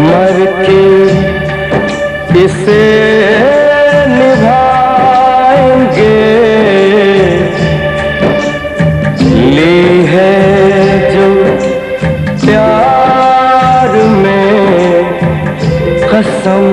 मर के इसे निभाएंगे, ली है जो प्यार में कसम।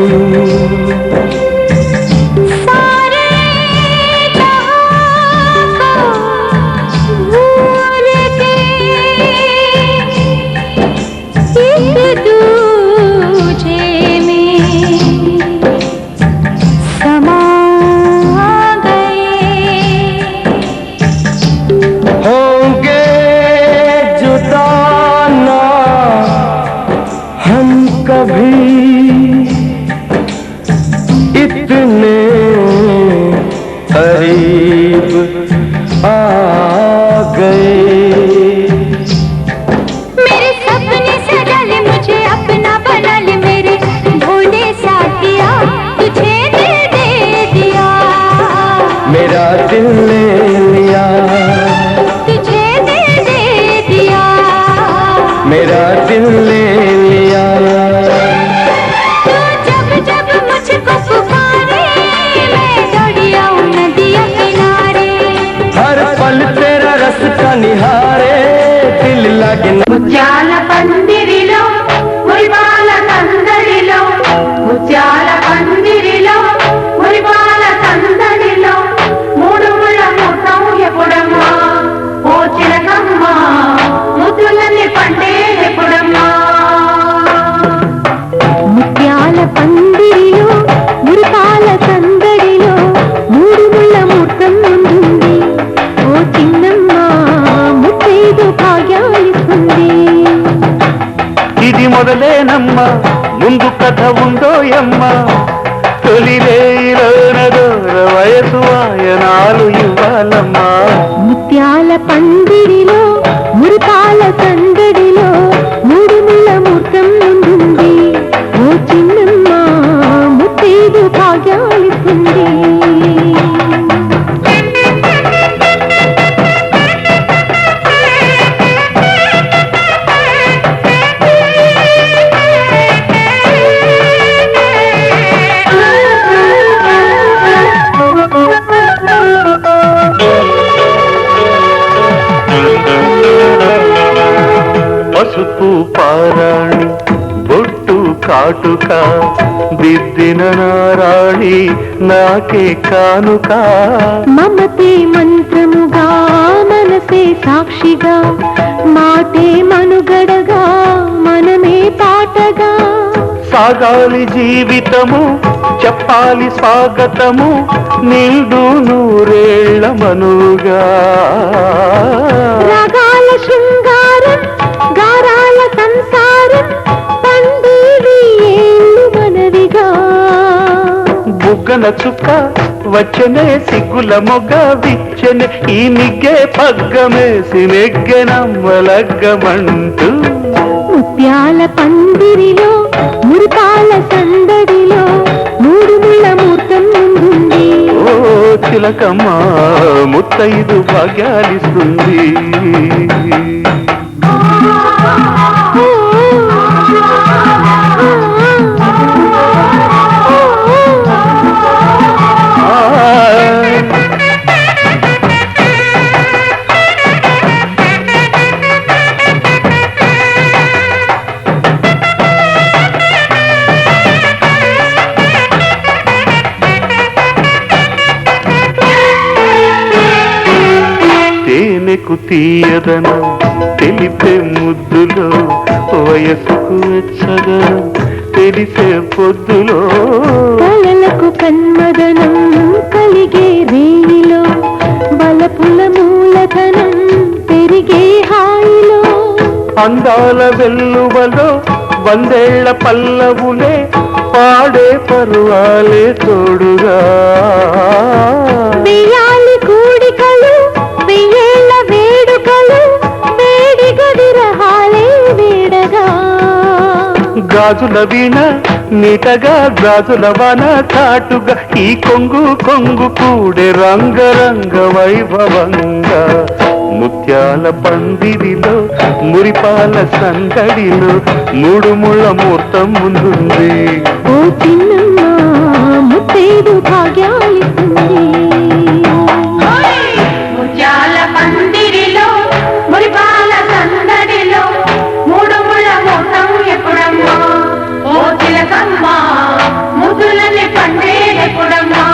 कभी इतने करीब आ गए। मेरे सपने सजा ले, मुझे अपना बना ले, मेरे भोले साथिया तुझे दिल दे दिया। मेरा दिल ले लिया, तुझे दिल दे दिया। मेरा दिल ले लिया। నిహారే దిల్ లాగే ముత్యాల పందిరిలో మురిపాల సందడిలో, ముత్యాల పందిరిలో మురిపాల సందడిలో, మూడు ముళ్ళ ముఖం ఎప్పుడమ్మా ఓ చిలకమ్మ, ముద్దులన్నీ పండే ఎప్పుడమ్మా. ముత్యాల పందిరిలో మురిపాల సందడిలో, మూడు ముళ్ళ ముఖం ఉంటుంది ఓ చిన్నమ్మ, ఇది మొదలేనమ్మా, ముందు కథ ఉందోయమ్మ. తొలిలేలోనదోర వయసు వాయనాలు ఇవ్వాలమ్మా. ముత్యాల పందిరిలో మురిపాల సందడిలో, మూడు ముళ్ళ ముఖం ఉంటుంది ఓ చిన్నమ్మ, ముత్తైదు భాగ్యాలిస్తుంది. పసుపు పారాణి బొట్టు కాటుక దిద్దిన నారాణి నాకే కానుక. మమతే మంత్రముగా మనసే సాక్షిగా, మాటే మనుగడగా మనమే పాటగా. సాగాలి జీవితము చెప్పాలి స్వాగతము, నిండు నూరేళ్ల మనుగా. రాగాల శృంగారం గారాల సంసారం, పండేవి ఏళ్ళు మనవిగా. బుగ్గన చుక్క వచ్చనే సిగ్గుల మొగ్గ విచ్చనే, ఈ నిగ్గే పగ్గమేసి నెగ్గెనమ్మలగ్గమంటూ. ముత్యాల పందిరిలో మురిపాల సందడిలో, మూడు ముళ్ళ మూర్తం ఉంటుంది ఓ చిలకమ్మ, ముత్తైదు భాగ్యాలిస్తుంది. తేనెకు తీయదనం తెలిపే ముద్దులో, వయసుకు వెచ్చదనం తెలిసే పొద్దులో. కలలకు కన్మదనం కలిగే రేయిలో, బలపుల మూలధనం పెరిగే హాయిలో. అందాల వెల్లువలో వందేళ్ల పల్లవులే, పాడే పరువాలే తోడుగా. వెయ్యాలి కూడికలు వెయ్యేళ్ల వేడుకలు, వేడిగా విరహాలే వేడగా. గాజుల వీణ నీటగా గాజుల వన చాటుగా, ఈ కొంగు కొంగు కూడే రంగరంగ వైభవంగా. ముత్యాల పందిరిలో మురిపాల సందడిలో మూడు ముళ్ళ ముహూర్తం ముందుంది. ఓ చిన్నమ్మ ముత్తైదు భాగ్యాలిస్తుంది. ముత్యాల పందిరిలో మురిపాల సందడిలో మూడు ముళ్ళ ముహూర్తం ఎప్పుడమ్మా? ఓ తిలకమ్మ ముద్దులని పండేదెప్పుడమ్మా?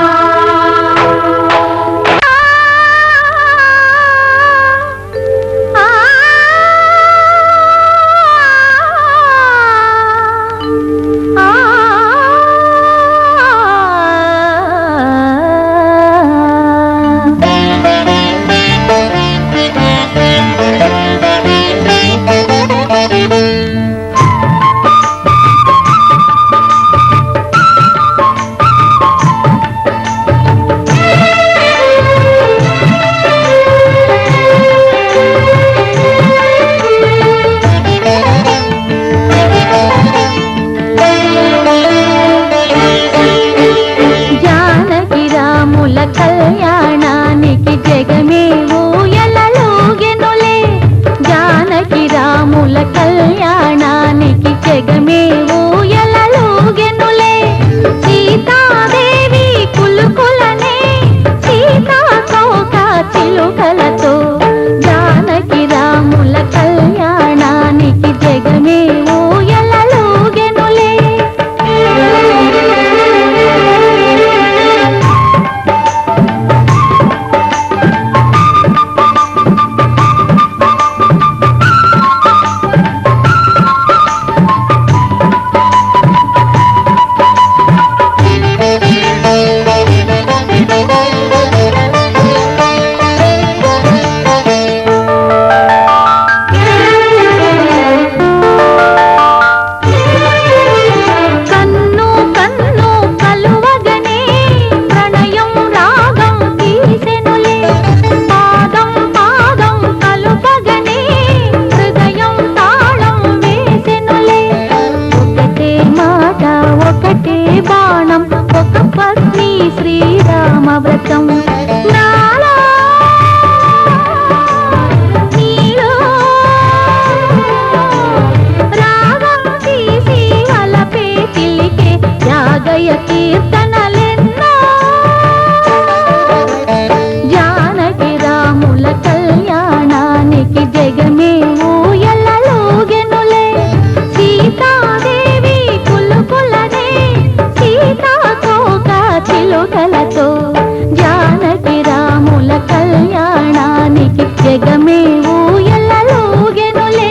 కళ్యాణానికి జగమే ఊయలలూగెనులే. జానకి రాముల కళ్యాణానికి జగమే ఊయలలూగెనులే. సీతాదేవి కులుకులనే సీతాకోక చిలుకలతో జానకి రాముల కళ్యాణానికి జగమే ఊయలలూగెనులే. శ్రీరామవ్రతం నాలో నీలో రాగం తీసి వలపే చిలికే యాగయ కీర్తనలెన్నో. జానకి రాముల కళ్యాణానికి జగమే ఊయలలూగెనులే. సీతాదేవి కులుకులనే సీతాకోక చిలుకలతో జానకి రాముల కళ్యాణానికి జగమే ఊయలలూగెనులే.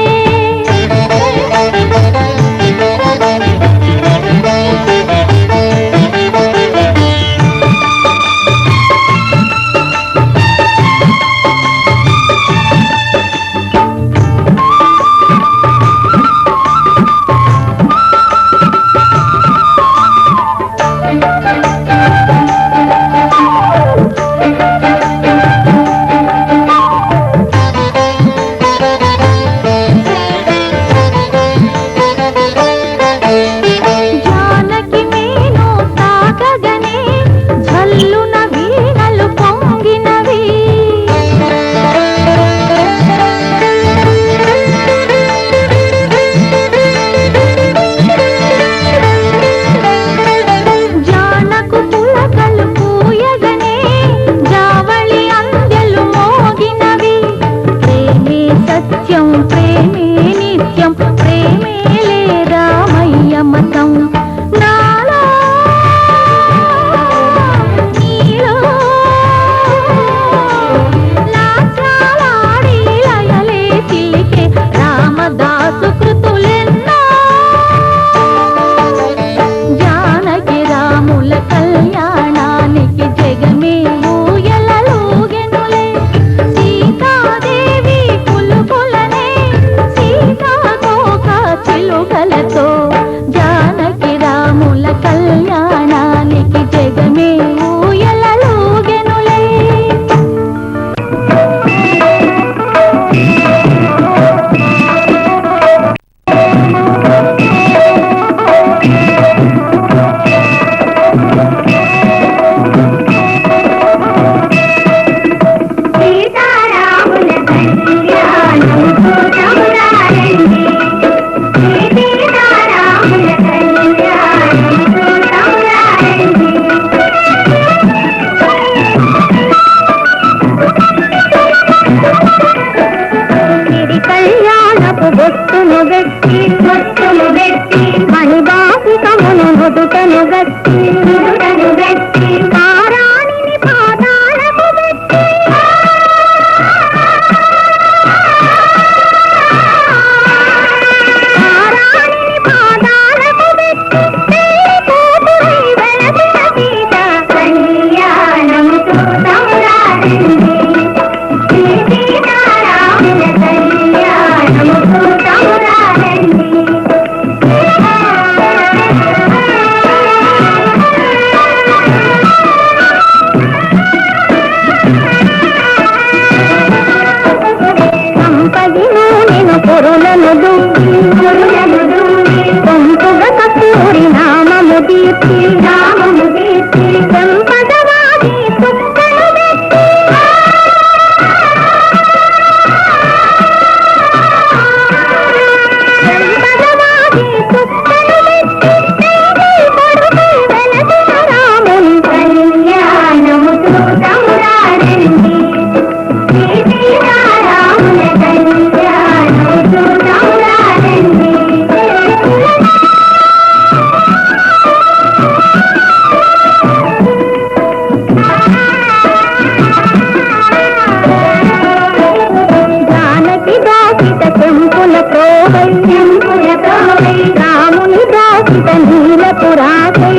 సీతారాముల బొట్టును గట్టి మణిబాసికమును నుదుటను గట్టి పారాణిని పాదాలకు గట్టి పారాణిని పాదాలకు గట్టి పెళ్లి కూతురై వెలసిన సీత కళ్యాణము చూద్దామురారండి సీతారాముల కళ్యాణము చూద్దామురారండి సంపదిను నేను పొరులను దుంగి కొంపుగా కస్తూరి నామము దీప్తి సంపదవాది తుక్కలు పెట్టి సంపదవాది తుక్కలు పెట్టి కొడుకు వెలసిన రాముని కళ్యాణము చూద్దామురారండి సీతారాముల కళ్యాణము చూద్దామురారండి జానకి దాసిత చెంపుల ప్రోవై రాముని దాసిత నీలపురాకై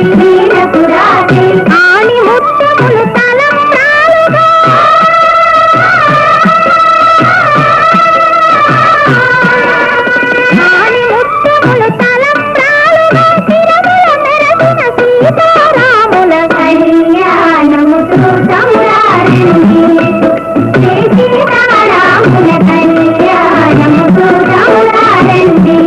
ఆని ముత్తములు తలంబ్రాలుగా ఆని ముత్తములు తలంబ్రాలుగా తిరముల మెరసిన సీతారాముల కళ్యాణము చూద్దామురారండి సీతారాముల కళ్యాణము చూద్దామురారండి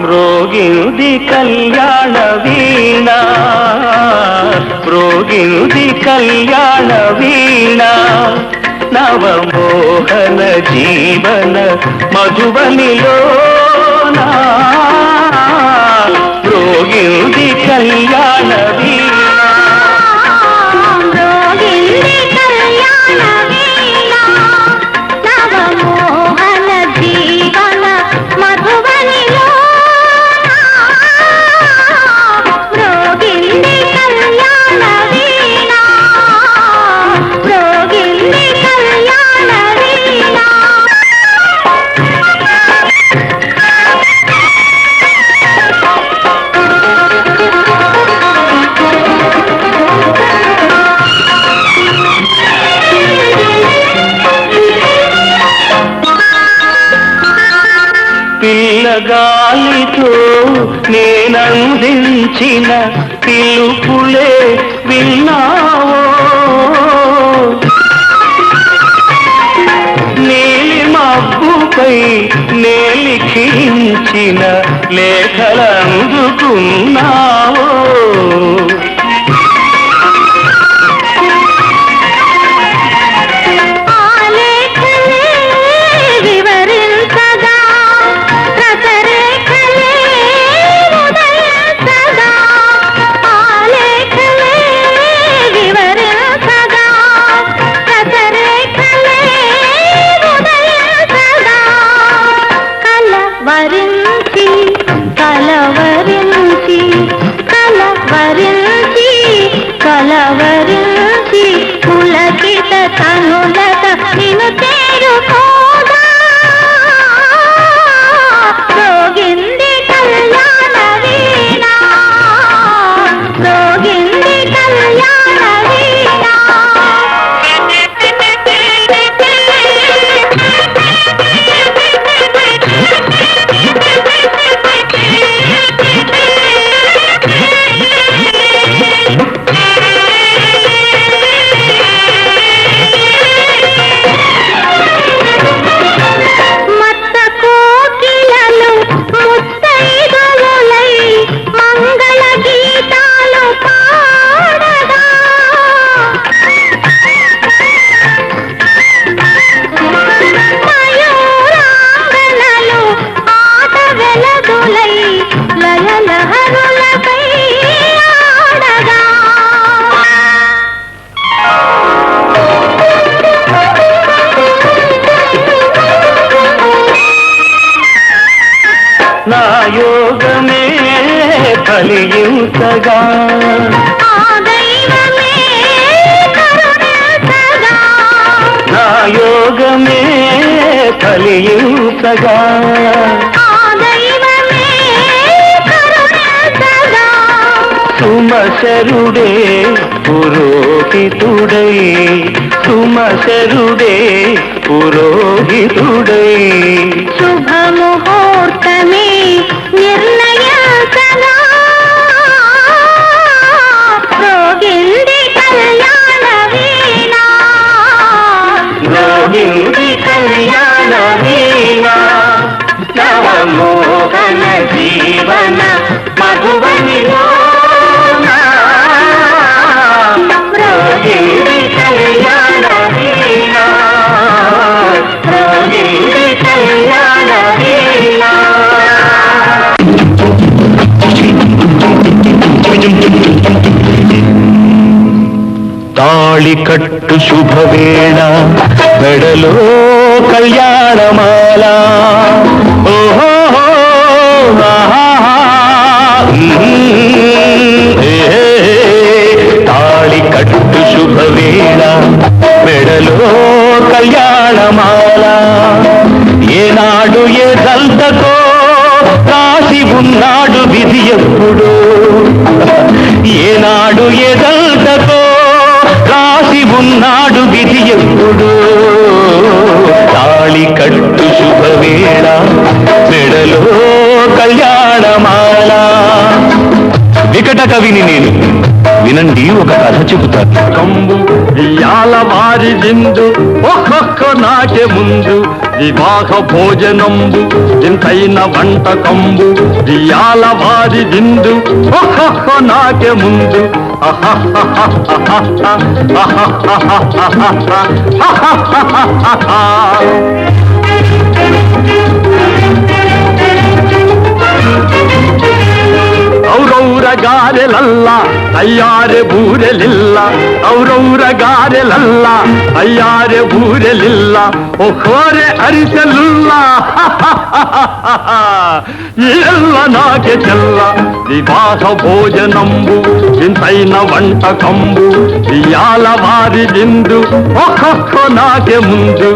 మ్రోగినుది కళ్యాణ వీణ మ్రోగినుది కళ్యాణ వీణ నవమోహన జీవన మధుబనిలో మ్రోగినుది కళ్యాణ వీణ మ్రోగింది కళ్యాణ వీణ నవమోహన జీవన మధుబనిలో మ్రోగింది కళ్యాణ వీణ మ్రోగింది కళ్యాణ వీణ పిల్లగాలితో నేనందించిన పిలుపులే విన్నావో నీలి మబ్బుపై నేలిఖించిన లేఖలందుకున్నావో ఆలేఖలే వివరించగా రసరేఖలే ఉదయించగా ఆలేఖలే వివరించగా రసరేఖలే ఉదయించగా కలవరించి కలవరించి కల నా యోగమే ఫలించగా ఆ దైవమే కరుణించగా నా యోగమే ఫలించగా ఆ దైవమే కరుణించగా సుమశరుడే పురోహితుడై సుమశరుడే పురోహితుడై శుభముహూర్తమే నిర్ణయించగా రోగింది కళ్యాణ వీణ రోహిణి కళ్యాణ వీణ నవమోహన జీవన మధువనిలో రోహిణి కళ్యాణ వీణ రోహిణి కళ్యాణ వీణ తాళి కట్టు శుభవేళ మెడలో కళ్యాణమాల ఓహో తాళి కట్టు శుభవేళ మెడలో కళ్యాణమాల ఏనాడు ఏ దంతకో రాసి ఉన్నాడు విధి ఎప్పుడు ఏనాడు ఏ దంతకో రాసి ఉన్నాడు విధి ఎప్పుడు తాళి కట్టు శుభవేళ మెడలో కళ్యాణమాల వికట కవిని నేను వినండి ఒక కథ చెబుతాను కంబు ఇయాల వారి విందు ఒక్కొక్క నాటే ముందు వివాహ భోజనంబు ఇంతైన వంట కంబు ఇయాల వారి విందు ఒక్కొక్క నాటే ముందు ಔರೌರ ಗಾರೆಲಲ್ಲ ಅಯ್ಯಾರೆ ಬೂರೆಲಿಲ್ಲ ಔರೌರ ಗಾರೆಲಲ್ಲ ಅಯ್ಯಾರೆ ಬೂರೆಲಿಲ್ಲ ಒಕ್ಕೋರೆ ಅರಿಸಲಿಲ್ಲ ಎಲ್ಲ ನಾಗೆ ಚೆಲ್ಲ ವಿವಾಹ ಭೋಜನಂಬು ಇಂತೈನ వంట కంబు ఇయాల వారి విందు ఒక్కొక్క నాకే ముందు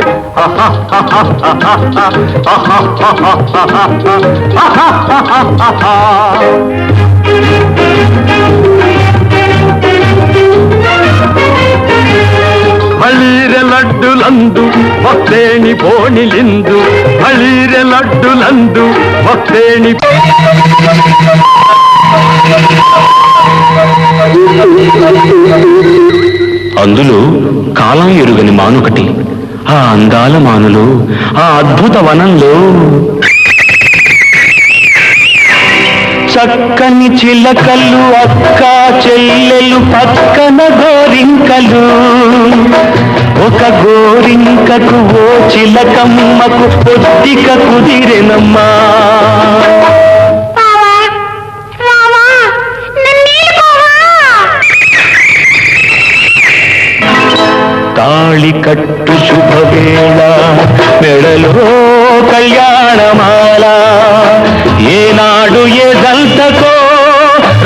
ಬಳ್ಳೀರೆ ಲಡ್ಡುಲಂದು ಭಕ್ತೇಣಿ ಬೋಣಿಲಿಂದು ಬಳ್ಳೀರೆ ಲಡ್ಡುಲಂದು ಭಕ್ತೇಣಿ అందులో కాలం ఎరుగని మానొకటి ఆ అందాల మానులో ఆ అద్భుత వనంలో చక్కని చిలకలు అక్క చెల్లెలు పక్కన గోరింకలు ఒక గోరింకకు ఓ చిలకమ్మకు పొద్దిక కుదిరెనమ్మా తాళి కట్టు శుభవేళ మెడలో కళ్యాణమాల ఏనాడు ఏ దంతకో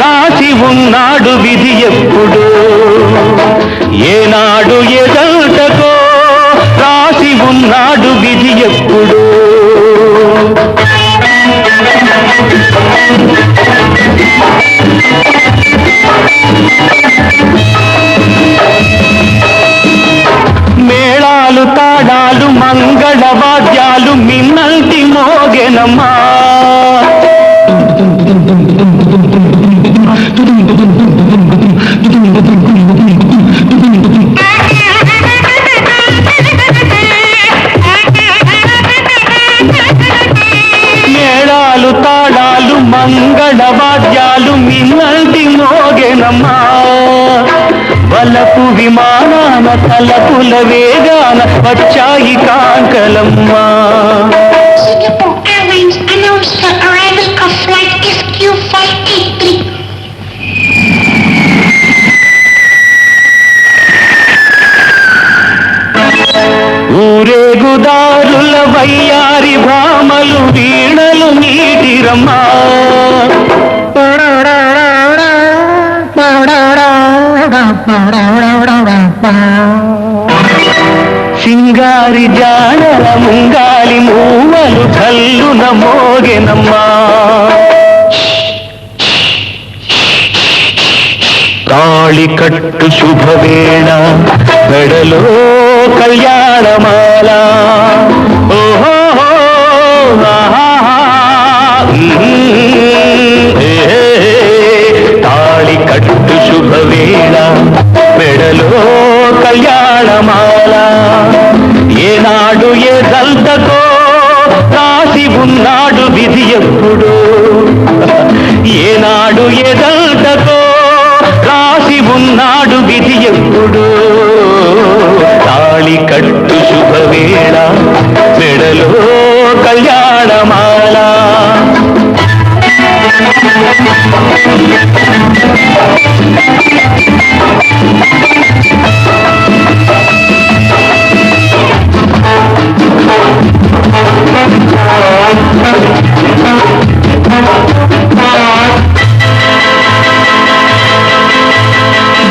రాసి ఉన్నాడు విధి ఎప్పుడు ఏనాడు ఏ దంతకో రాసి ఉన్నాడు విధి ఎప్పుడు మేళాలు తాడాలు మంగళ వాద్యాలు మిన్నల్టి మోగెనమ్మా మేళాలు తాడాలు మంగళ వాద్యాలు మిన్నల్టి మోగెనమ్మా వలపు విమానాన తలపుల వేగాన వచ్చాయి కాంకలమ్మా Singapore Airlines announced the arrival of flight SQ583. ఊరేగుదారుల వయ్యారి భామలు వీణలు నీటి తీరమ్మా. సింగారి జాడల ముంగాలి మూవలు కల్లున మోగెనమ్మా. తాళి కట్టు శుభవేళ మెడలో కళ్యాణమాల. ఓహో తాళి కట్టు శుభవేళ మెడలో కళ్యాణమాల. ఏనాడు ఏ దంతకో రాసి ఉన్నాడు విధి ఎప్పుడు. ఏనాడు ఏ దంతకో రాసి ఉన్నాడు విధి ఎప్పుడు. తాళి కట్టు శుభవేళ మెడలో కళ్యాణమాల.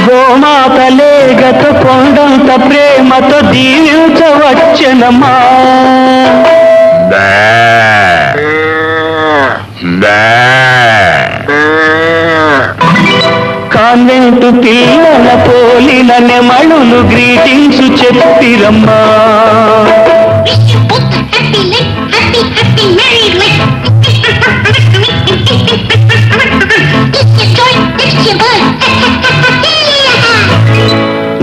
గోమాత లేగతో కొండంత ప్రేమతో దీవించవచ్చెనమ్మా. కాన్వెంటు పిల్లల పోలిన నెమళులు greetings చెప్పిరమ్మా. Wish you both a happy life, happy, happy married life. It's your joy, it's your bird.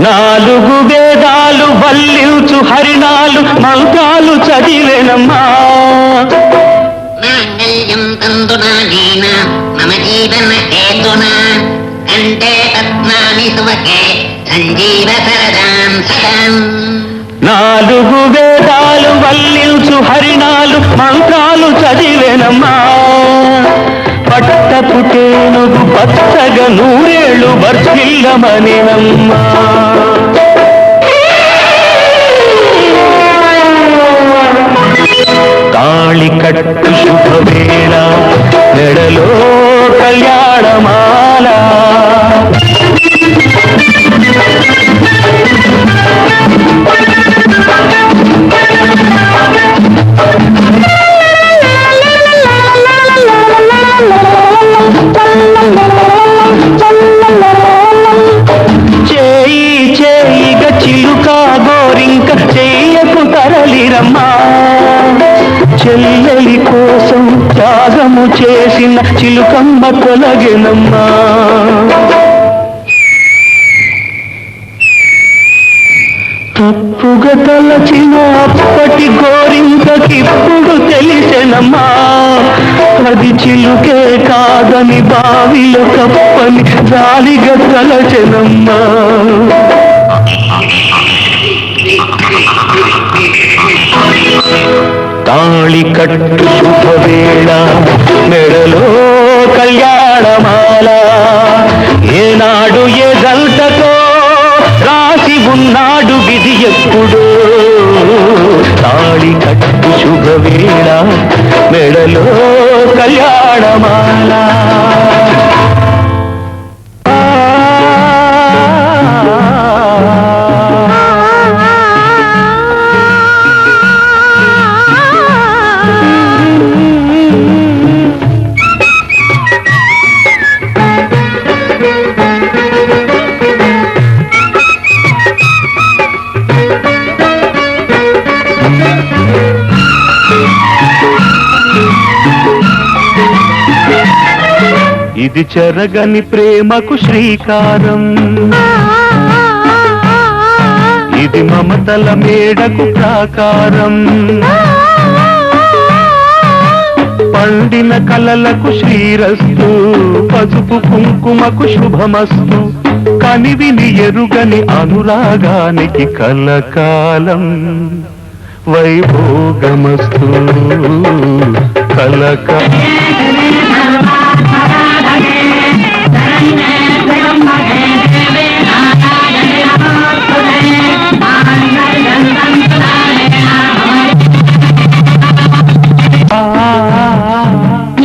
నాలుగు వేదాలు వల్లించు హరినాలు మంత్రాలు చదివేనమ్మా. మాంగళ్యం తందునా నేన మమ జీవన హేతునా కంటే పద్మాని సువకే సంజీవ సరదాం సదాం. నాలుగు వేదాలు వల్లించు హరినాలు మంత్రాలు చదివేనమ్మా. పట్టపు టేనుగు పచ్చగా నూరేళ్ళు వర్ధిల్లమనేనమ్మా. తాళి కట్టు శుభవేళ మెడలో కళ్యాణమాల. చేయి చేయిగ చిలుక గోరింక చెయ్యకు తరలిరమ్మా. చెల్లెలి కోసం త్యాగము చేసిన చిలుకమ్మ తొలగెనమ్మా. తప్పుగా తలచిన అప్పటి గోరింకకిప్పుడు తెలిసెనమ్మా. అది చిలుకే కాదని బావిలో కప్పని జాలిగా తలచెనమ్మా. తాళి కట్టు శుభవేళ మెడలో కళ్యాణమాల. ఏనాడు ఏ గంటతో రాసి ఉన్నాడు విధి ఎప్పుడు. తాళి కట్టు శుభవేళ మెడలో కళ్యాణమాల. ఇది చెరగని ప్రేమకు శ్రీకారం. ఇది మమతల మేడకు ప్రాకారం. పండిన కలలకు శ్రీరస్తు, పసుపు కుంకుమకు శుభమస్తు. కనివిని ఎరుగని అనురాగానికి కలకాలం వైభోగమస్తు. కలకాలం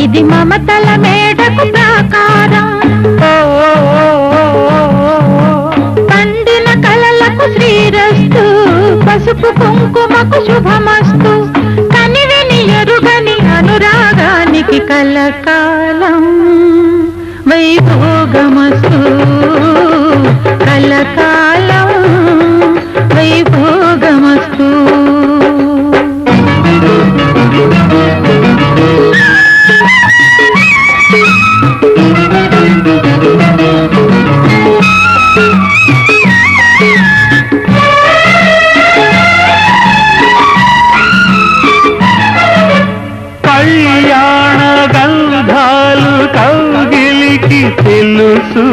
ఇది కుంకుమకు శుభమస్తు కనివిని ఎరుగని అనురాగానికి కలకాలం వైభోగమస్తు కలకాలం వైభోగమస్తు. కళ్యాణ గంధాలు కౌగిలికి తెలుసు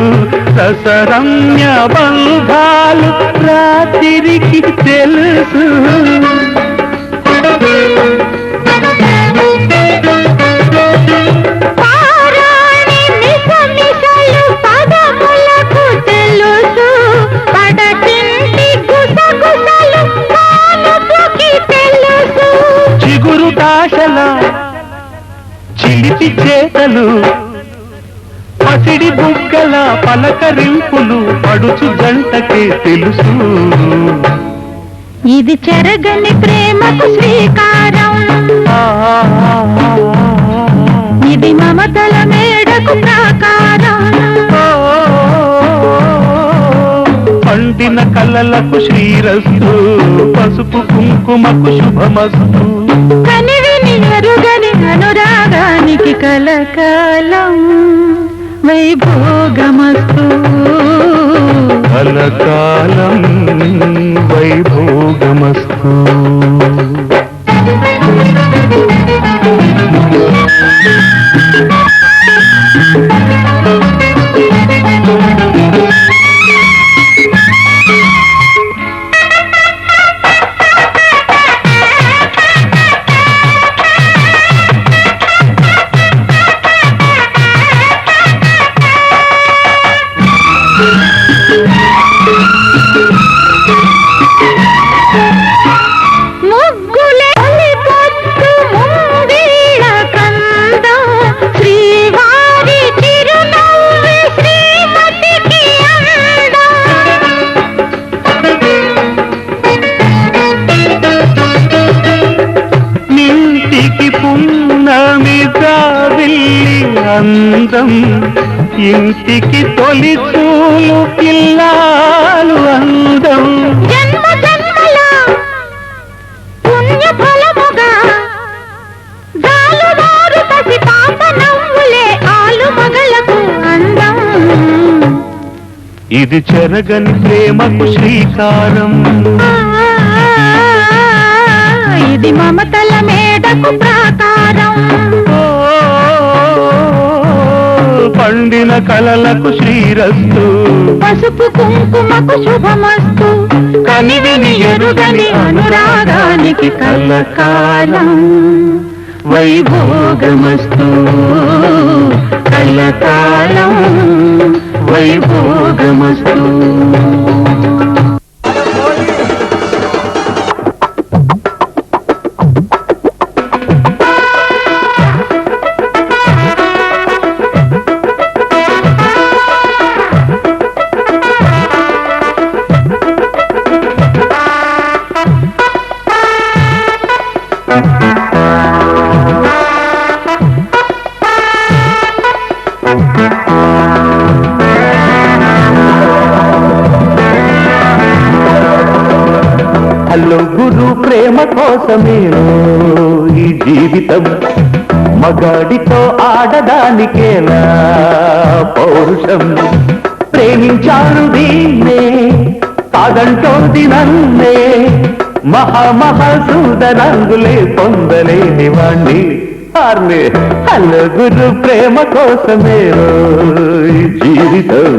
రసరమ్య బంధాలు రాత్రికి తెలుసు. పారాణి మిసమిసలు పదములకు తెలుసు పడతింటి గుసగుసలు కానుపుకి తెలుసు. చిగురు దాశల చిలిపి చేతలు పసిడి బుగ్గల పలకరింపులు పడుచు జంటకే తెలుసు. ఇది చెరగని ప్రేమకు శ్రీకారం ఇది మమతల మేడకు ప్రాకారం. పండిన కలలకు శ్రీరస్తు పసుపు కుంకుమకు శుభమస్తు కనివిని ఎరుగని అనురాగానికి కలకాలం వైభోగమస్తు కలకాలం వైభోగమస్తు. అందం ఇంటికి తొలి చూలు పిల్లాలు అందం జన్మ జన్మల పుణ్య ఫలముగా జాలువారు పసి పాప నవ్వులే ఆలు మగలకు అందం. ఇది చెరగని ప్రేమకు శ్రీకారం ఇది మమతల మేడకు ప్రాకారం పండిన కలలకు శ్రీరస్తు పసుపు కుంకుమకు శుభమస్తు కనివిని ఎరుగని అనురాగానికి కలకాలం వైభోగమస్తు కలకాలం వైభోగమస్తు. హలో గురు ప్రేమ కోసమేనో ఈ జీవితం మగాడితో ఆడదానికేనా పౌరుషం ప్రేమించాను దీన్నే కాదంటోంది నన్నే మహాసూదనంగులే పొందలేని వాణ్ణి ఆర్నే. హలో గురు ప్రేమ కోసమేనో ఈ జీవితం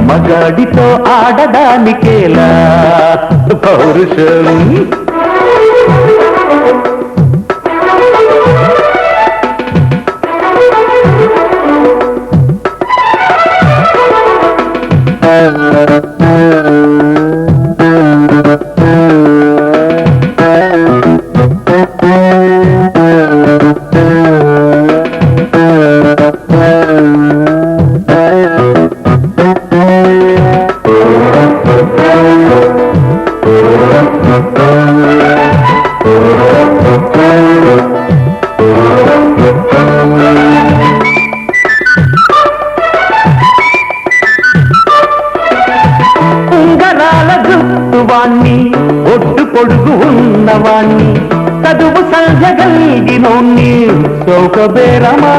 మగాడితో ఆడదానికేలా పౌరుషం. ఉంగరాల జుట్టువాణ్ణి ఒడ్డు పొడుగు ఉన్నవాణ్ణి చదువు సంజగలిగినోణ్ణి సౌకబేరమా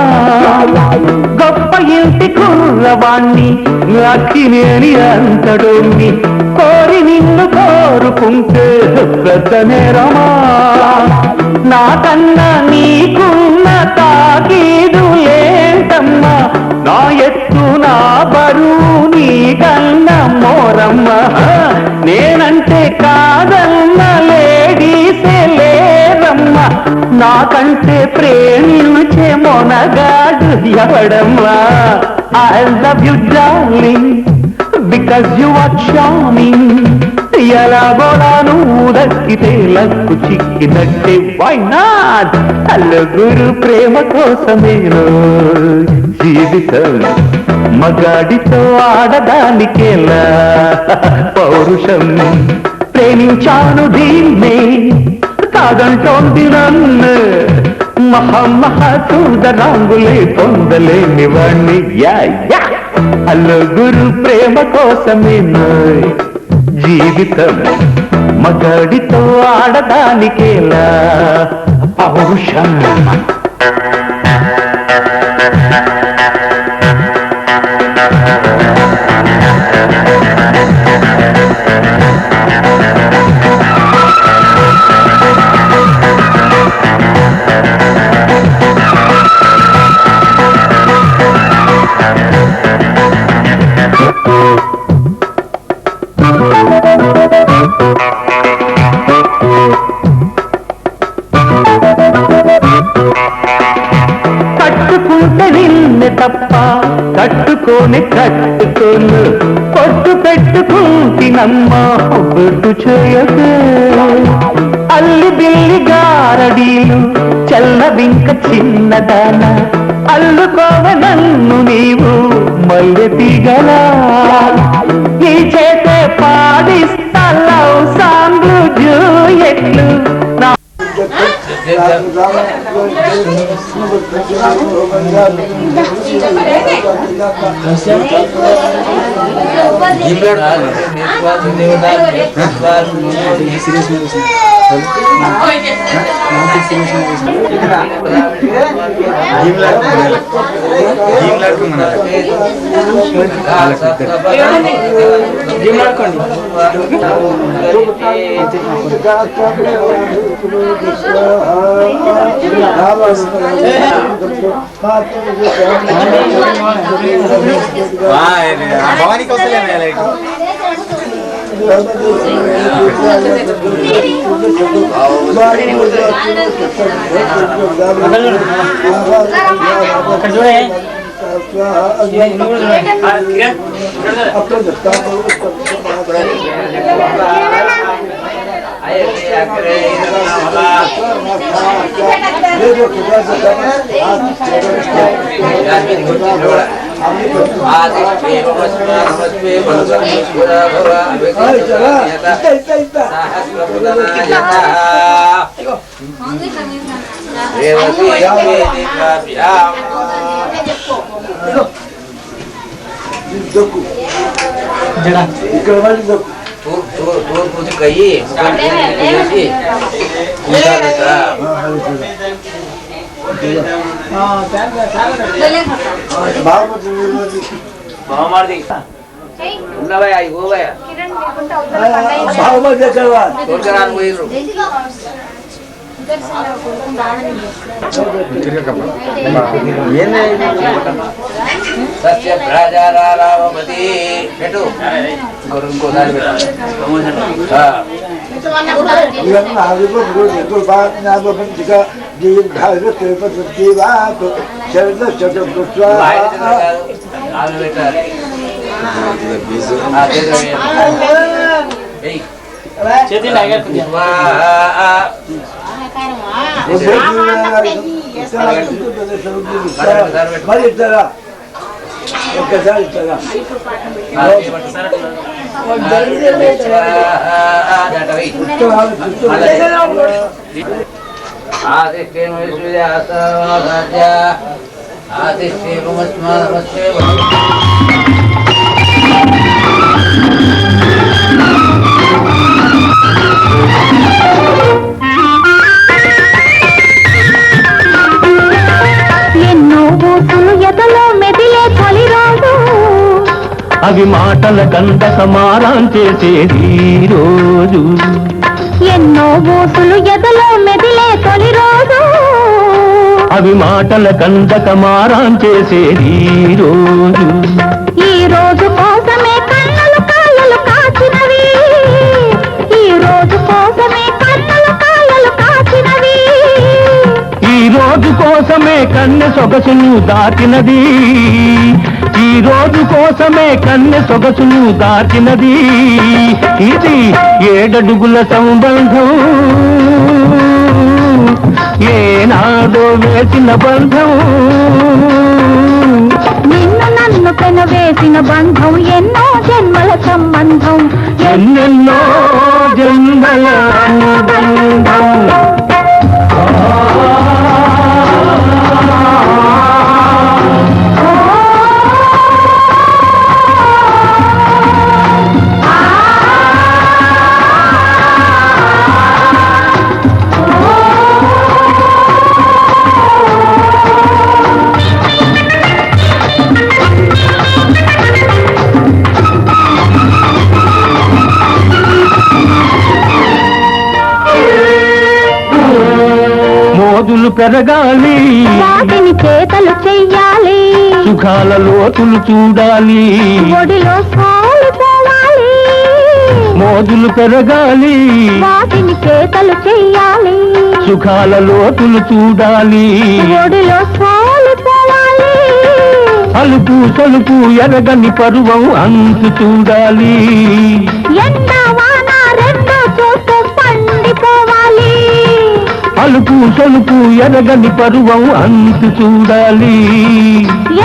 గొప్ప ఇంటి కుర్రవాణ్ణి అక్కినేని అంతడోణ్ణి కోరి నిన్ను కోరుకుంటే పెద్ద నేరమా నాకన్నా నీకున్న తాకీదు ఏంటమ్మా నా ఎత్తు నా బరువు నీకన్నా మోరమ్మ నేనంటే కాదన్న లేడీసే లేరమ్మ నాకంటే ప్రేమించే మొనగాడు ఎవడమ్మా I love you darling because you are charming ఎలాగోలా నువ్వు దక్కితే లక్కు చిక్కినట్టే వై నాట్ అల్లగురు ప్రేమ కోసమేను జీవితం మగాడితో ఆడదానికేలా పౌరుషం ప్రేమించాను దీన్నే కాదంటోంది నన్ను మహాసుందరాంగులే పొందలేని వాణ్ణి అల్లగురు ప్రేమ కోసమేను జీవితం మగాడితో ఆడదానికేలా పౌరుషం కట్టుకుంటే నిన్నే తప్ప కట్టుకోని కట్టుకోను పొట్టు పెట్టుకుంటినమ్మా బొట్టు చేయదు అల్లి బిల్లి గారడీలు చల్లవింక చిన్నదాన అల్లుకోవ నన్ను నీవు మల్లె తీగలా ఈ చేతే పాడిస్తా లవ్ సాంగ్ జూయెట్లు నా భవానీ కోసలే సత్య రాజారావపతి పెట్టు ఇంకో దాని ఒక్కసారి ఎన్నో ఊసులు ఎదలో మెదిలే తొలి రోజు అవి మాటల గంధక మారాం చేసేది ఈ రోజు ఎన్నో ఊసులు ఎదలో మెదిలే తొలి రోజు అవి మాటల గంధక మారాం చేసేది ఈ రోజు ఈ రోజు కోసమే కన్నులు కాయలు కాచినవి ఈ రోజు కోసమే కన్నులు కాయలు కాచినవి ఈ రోజు కోసమే కన్నె సొగసును దాటినది ఈ రోజు కోసమే కన్నె సొగసును దాటినది ఇది 7 అడుగుల సంబంధం ఏనాడో వేసిన బంధం నిన్ను నన్ను పెనవేసిన బంధం ఎన్నో జన్మల సంబంధం ఎన్నెన్నో జన్మల అనుబంధం మోదులు పెరగాలి వాటిని చేతలు చెయ్యాలి సుఖాల లోతులు చూడాలి ఒడిలో సాలిపోవాలి మోదులు పెరగాలి వాటిని చేతలు చెయ్యాలి సుఖాల లోతులు చూడాలి ఒడిలో సాలిపోవాలి అలుపు సలుపు ఎరగని పరువం అంతు చూడాలి ఎండ వాన రెండు చూస్తూ పండిపోవాలి అలుపు సలుపు ఎరగని పరువం అంతు చూడాలి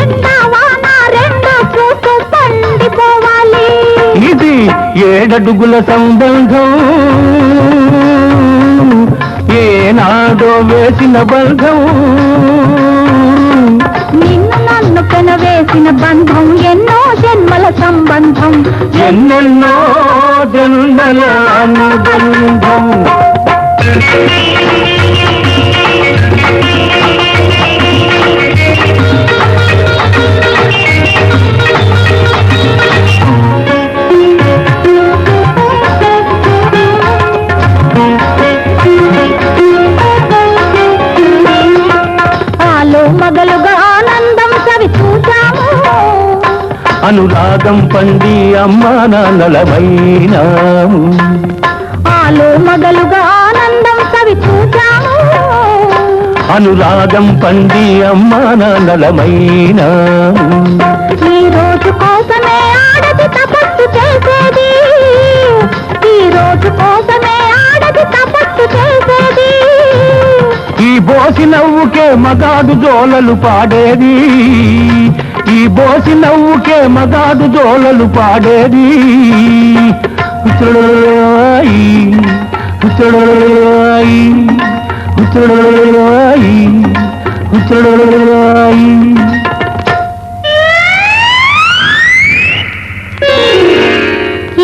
ఎండ వాన రెండు చూస్తూ పండిపోవాలి ఇది 7 అడుగుల సంబంధం ఏనాడో వేసిన బంధం నిన్ను నన్ను పెనవేసిన బంధం ఎన్నో జన్మల సంబంధం ఎన్నెన్నో జన్మల అనుబంధం ఆలో మగలుగా ఆనందం సవి చూశాము అనురాగం పండి అమ్మా నాన్నలమైనాము ఆలో మగలుగా ఆనందం సవి చూశాము అనురాగం పండి అమ్మా నాన్నలమైనాము ఈ రోజు కోసమే ఆడది తపస్సు చేసేది ఈ రోజు కోసమే ఆడది తపస్సు చేసేది ఈ బోసి నవ్వుకే మగాడు జోలలు పాడేది ఈ బోసి నవ్వుకే మగాడు జోలలు పాడేది హుసడోయ్ హుసడోయ్ హుసడోయ్ హుసడోయ్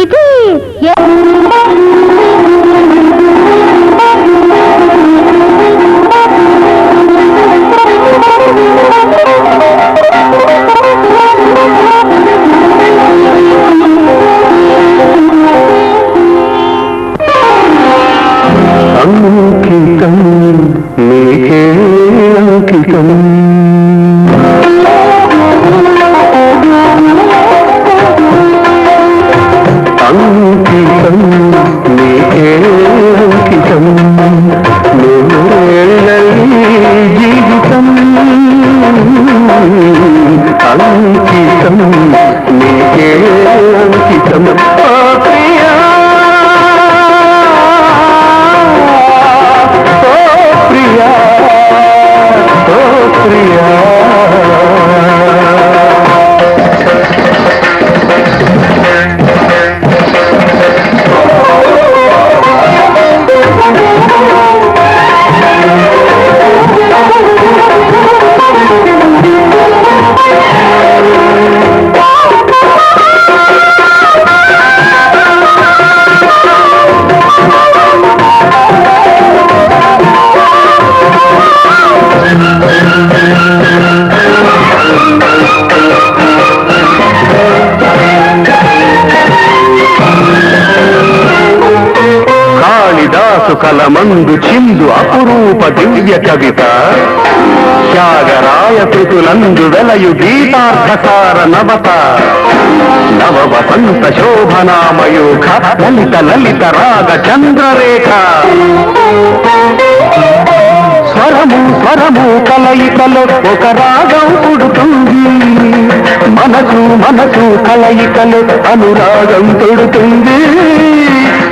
ఇది అంకితం నీకే అంకితం అంకితం నీకే అంకితం నూరేళ్ళీ జీవితం అంకితం నీకే అంకితం ఓ ప్రియా ఓ ప్రియా ఓ ప్రియా రూప దివ్య కవిత త్యాగరాయ కృతులందు వెలయు గీతార్థసార నవత నవ వసంత శోభనామయూఖ లలిత లలిత రాగ చంద్రరేఖ స్వరము స్వరము కలయికలో ఒక రాగం పుడుతుంది మనసు మనసు కలయికలో అనురాగం పుడుతుంది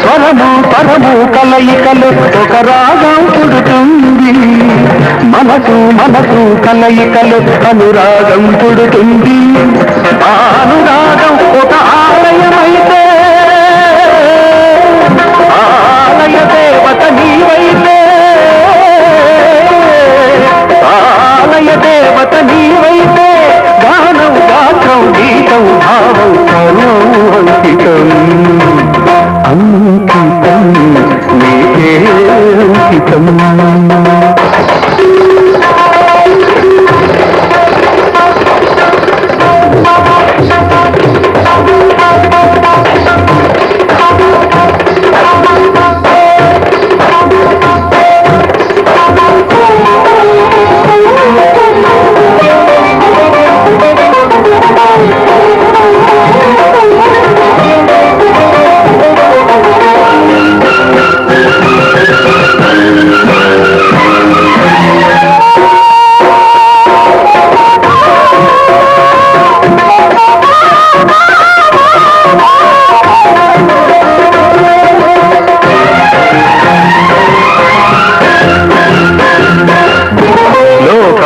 స్వరము స్వరము కలయికలో ఒక రాగం పుడుతుంది మనసు మనసు కలయికలో అనురాగం పుడుతుంది ఆ అనురాగం ఒక ఆలయమైతే ఆలయ దేవత నీవైతే ఆలయ దేవత నీవైతే గానం గాత్రం గీతం భావం సర్వం అంకితం అంకితం నీకే అంకితం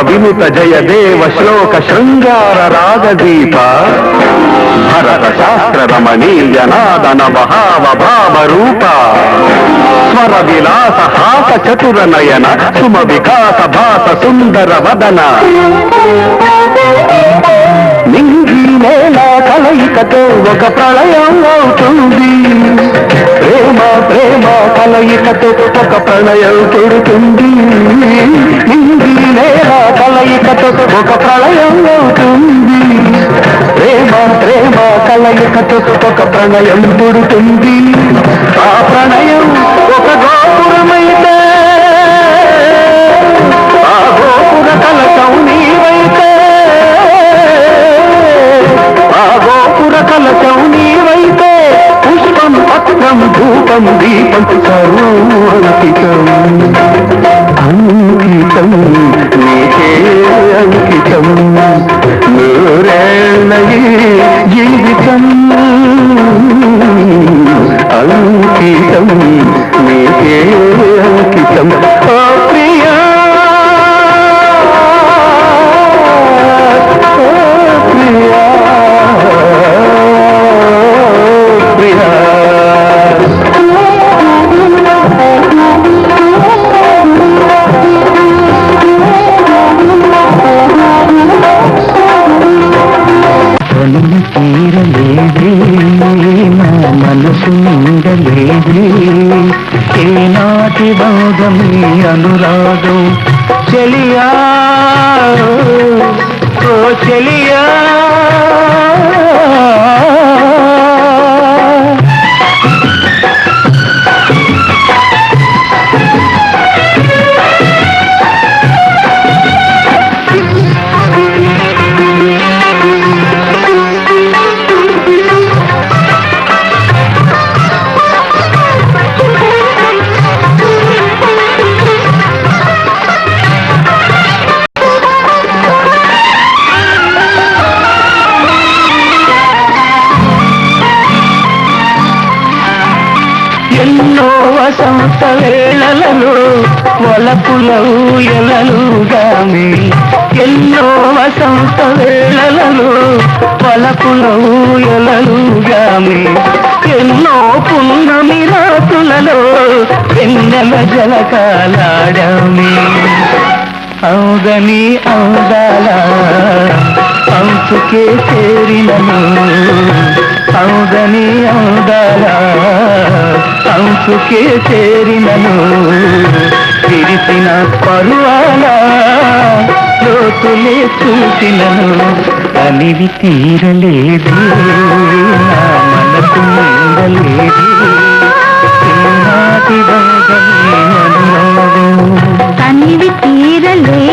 వినుత జయ దేవ శ్లోక శృంగార రాగదీప భరత శాస్త్ర రమణీయ నాదన భావ భావ రూప స్వర విలాస హాస చతుర నయన సుమ వికాస భాస సుందర వదన నింగి నేల కలయికతో ఒక ప్రళయం అవుతుంది ప్రేమ ప్రేమ కలయికతో ఒక ప్రళయం పుడుతుంది నింగి నేల కలయికతో ఒక ప్రళయం అవుతుంది ప్రేమ ప్రేమ కలయికతో ఒక ప్రణయం పుడుతుంది ఆ ప్రణయం ఒక గోపురమైతే ఆ గోపుర కలశం నీవైతే ఆ గోపుర కలశం నీవైతే పుష్పం పత్రం ధూపం దీపం సర్వం అంకితం అంకితం నీకే అంకితం నూరేళ్ళయే జీవితం అంకితం నీకే అంకితం ఓ ప్రియా ప్రియా ప్రియా తీరలేదే నా మనసు నిండలేదే ఏనాటి భాగమే అనురాగం చెలియా ఓ చెలియా ఎన్నో వసంత వేళలలో వలపుల ఊయలలుగామి ఎన్నో వసంత వేళలలో వలపుల ఊయలలుగామి ఎన్నో పున్నమి రాతులలో వెన్నెల జలకాలాడామి ఔదని ఔదాల అంచుకే చేరినను ఔదని ఔదాల అంచుకే చేరినను విరిసిన పరువాల లోతులే చూసినను అనివి తీరలేదు నా మనసు నిండలేదు నాటి భాగమే అనురాగం కలలే